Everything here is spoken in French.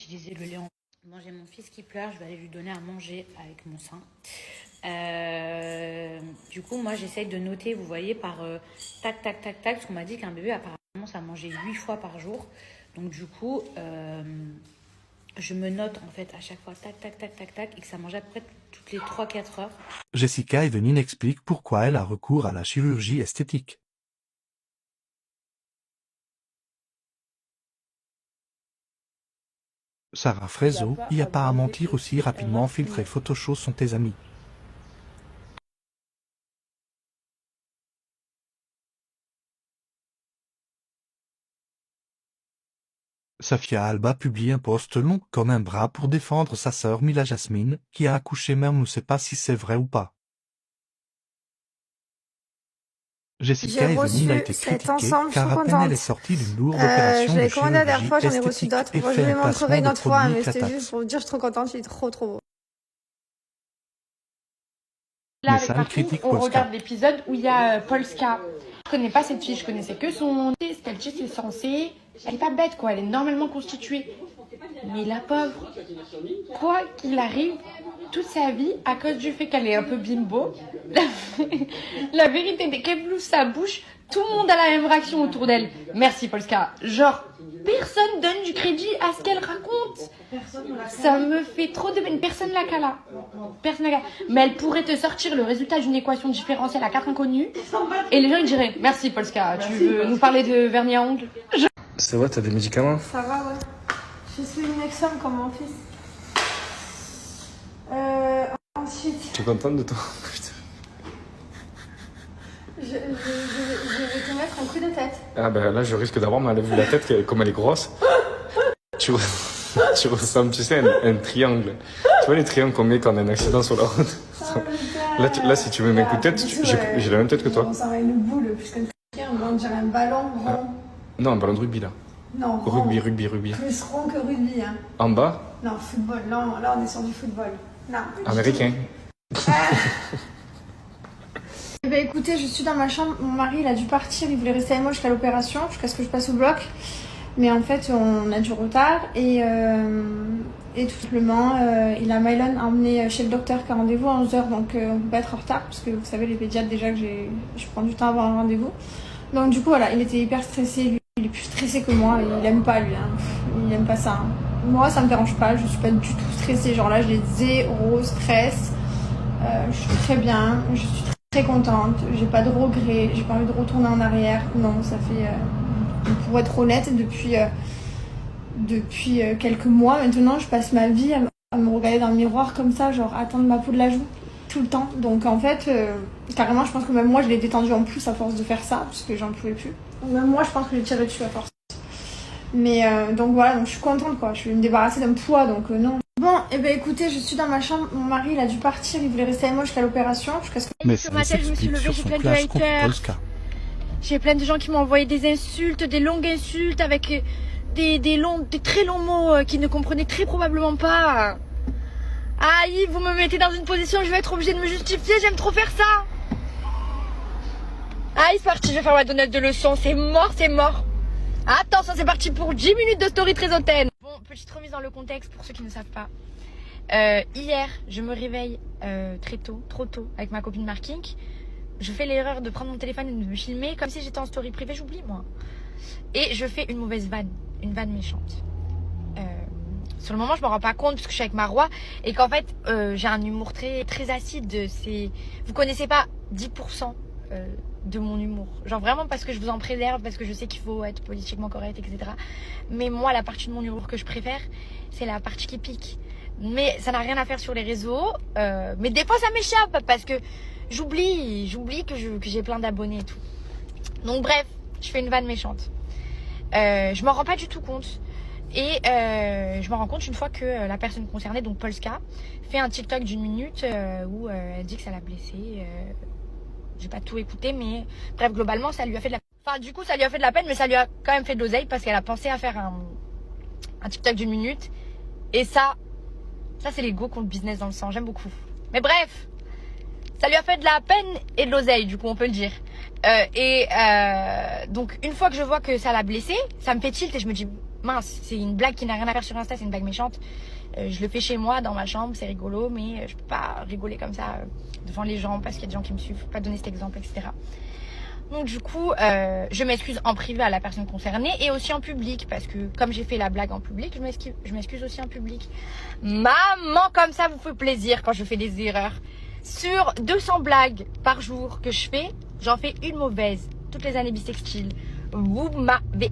utiliser le lait en... Bon, j'ai mon fils qui pleure, je vais aller lui donner à manger avec mon sein. Du coup, moi, j'essaye de noter, vous voyez, par tac, tac, tac, tac, parce qu'on m'a dit qu'un bébé, apparemment, ça mangeait 8 fois par jour. Donc, du coup, je me note, en fait, à chaque fois, tac, tac, tac, tac, tac, et que ça mange à peu près toutes les 3-4 heures. Jessica Evening explique pourquoi elle a recours à la chirurgie esthétique. Sarah Frézo y a pas à mentir aussi rapidement filtré Photoshop sont tes amis. Safia Alba publie un post long comme un bras pour défendre sa sœur Mila Jasmine, qui a accouché mais on ne sait pas si c'est vrai ou pas. Jessica Evening a été critiquée car à peine elle est sortie d'une lourde opération de chirurgie esthétique et fait un placement de produits Clatax. Pour vous dire, je suis trop contente, il est trop beau. Là, Mais avec ça, elle Martine, critique on Polska. regarde l'épisode où il y a Polska. Je connais pas cette fille, je connaissais que son... Ce qu'elle dit, c'est censé... Elle est pas bête, quoi, elle est normalement constituée. Mais la pauvre, quoi qu'il arrive, toute sa vie, à cause du fait qu'elle est un peu bimbo, la vérité, dès qu'elle ouvre sa bouche, tout le monde a la même réaction autour d'elle. Merci Polska. Genre, personne donne du crédit à ce qu'elle raconte. Ça me fait trop de peine. Personne la cala. Personne la cala. Mais elle pourrait te sortir le résultat d'une équation différentielle à 4 inconnus. Et les gens ils diraient merci Polska. Tu veux nous parler de vernis à ongles? C'est vrai, t'as des médicaments? Ça va, ouais. Je suis une examen comme mon fils. Ensuite, Tu es contente de toi? Putain. je vais te mettre un coup de tête. Ah ben là, je risque d'avoir mal vu la tête, comme elle est grosse. tu ressembles, tu sais, un triangle. Tu vois les triangles qu'on met quand on a un accident sur la route? Là, si tu mets mes coups de tête, j'ai la même tête que toi. On s'en va une boule, plus qu'un triangle, on dirait un ballon rond. Non, un ballon de rugby là. Non, rond. Rugby. Plus rond que rugby, hein. En bas, Non, football. Là, on est sur du football. Non. américain. Eh ben, écoutez, je suis dans ma chambre. Mon mari, il a dû partir. Il voulait rester avec moi jusqu'à l'opération, jusqu'à ce que je passe au bloc. Mais en fait, on a du retard. Et tout simplement, il a Mylon emmené chez le docteur qui a rendez-vous à 11h. Donc, on peut pas être en retard. Parce que vous savez, les pédiatres, déjà, que je prends du temps à avoir un rendez-vous. Donc, du coup, voilà, il était hyper stressé. Lui, il est plus stressé que moi. Il aime pas, lui. Hein. Il aime pas ça. Hein. Moi, ça me dérange pas. Je suis pas du tout stressée. Genre là, j'ai zéro stress. Je suis très bien. Je suis très contente. J'ai pas de regrets. J'ai pas envie de retourner en arrière. Non, ça fait... pour être honnête, depuis quelques mois maintenant, je passe ma vie à me regarder dans le miroir comme ça, genre attendre ma peau de la joue tout le temps. Donc en fait, carrément, je pense que même moi, je l'ai détendu en plus à force de faire ça, parce que j'en pouvais plus. Même moi, je pense que j'ai tiré dessus à force. Mais donc voilà, donc je suis contente quoi. Je vais me débarrasser d'un poids, donc non. Bon, et ben écoutez, je suis dans ma chambre. Mon mari, il a dû partir. Il voulait rester avec moi jusqu'à l'opération, jusqu'à ce que... Mais Sur ça ma tête, je me suis s'explique levée, sur j'ai son plein de clash contre haters. Polska. J'ai plein de gens qui m'ont envoyé des insultes, des longues insultes avec des très longs mots qu'ils ne comprenaient très probablement pas. Aïe, vous me mettez dans une position où je vais être obligée de me justifier, j'aime trop faire ça. Aïe, c'est parti, je vais faire ma donut de leçon, c'est mort, c'est mort. Attention, c'est parti pour 10 minutes de story très hautaine. Bon, petite remise dans le contexte pour ceux qui ne savent pas. Hier, je me réveille très tôt, trop tôt, avec ma copine Marking. Je fais l'erreur de prendre mon téléphone et de me filmer comme si j'étais en story privée, j'oublie moi. Et je fais une mauvaise vanne, une vanne méchante. Sur le moment, je me rends pas compte parce que je suis avec ma roi et qu'en fait, j'ai un humour très, très acide. Vous connaissez pas 10% de mon humour. Genre vraiment parce que je vous en préserve, parce que je sais qu'il faut être politiquement correct, etc. Mais moi, la partie de mon humour que je préfère, c'est la partie qui pique. Mais ça n'a rien à faire sur les réseaux. Mais des fois, ça m'échappe parce que j'oublie que j'ai plein d'abonnés et tout. Donc bref, je fais une vanne méchante. Je m'en rends pas du tout compte. Et je me rends compte une fois que la personne concernée, donc Polska, fait un TikTok d'1 minute où elle dit que ça l'a blessée. J'ai pas tout écouté, mais bref, globalement, ça lui a fait de la... Enfin, du coup, ça lui a fait de la peine, mais ça lui a quand même fait de l'oseille parce qu'elle a pensé à faire un TikTok d'1 minute. Et ça c'est les go contre business dans le sang, j'aime beaucoup. Mais bref, ça lui a fait de la peine et de l'oseille, du coup, on peut le dire. Donc, une fois que je vois que ça l'a blessée, ça me fait tilt et je me dis, mince, c'est une blague qui n'a rien à faire sur Insta, c'est une blague méchante. Je le fais chez moi, dans ma chambre, c'est rigolo, mais je peux pas rigoler comme ça devant les gens parce qu'il y a des gens qui me suivent, pas donner cet exemple, etc. Donc du coup, je m'excuse en privé à la personne concernée et aussi en public parce que comme j'ai fait la blague en public, je m'excuse aussi en public. Maman, comme ça vous fait plaisir quand je fais des erreurs. Sur 200 blagues par jour que je fais, j'en fais une mauvaise. Toutes les années bissextiles. Vous m'avez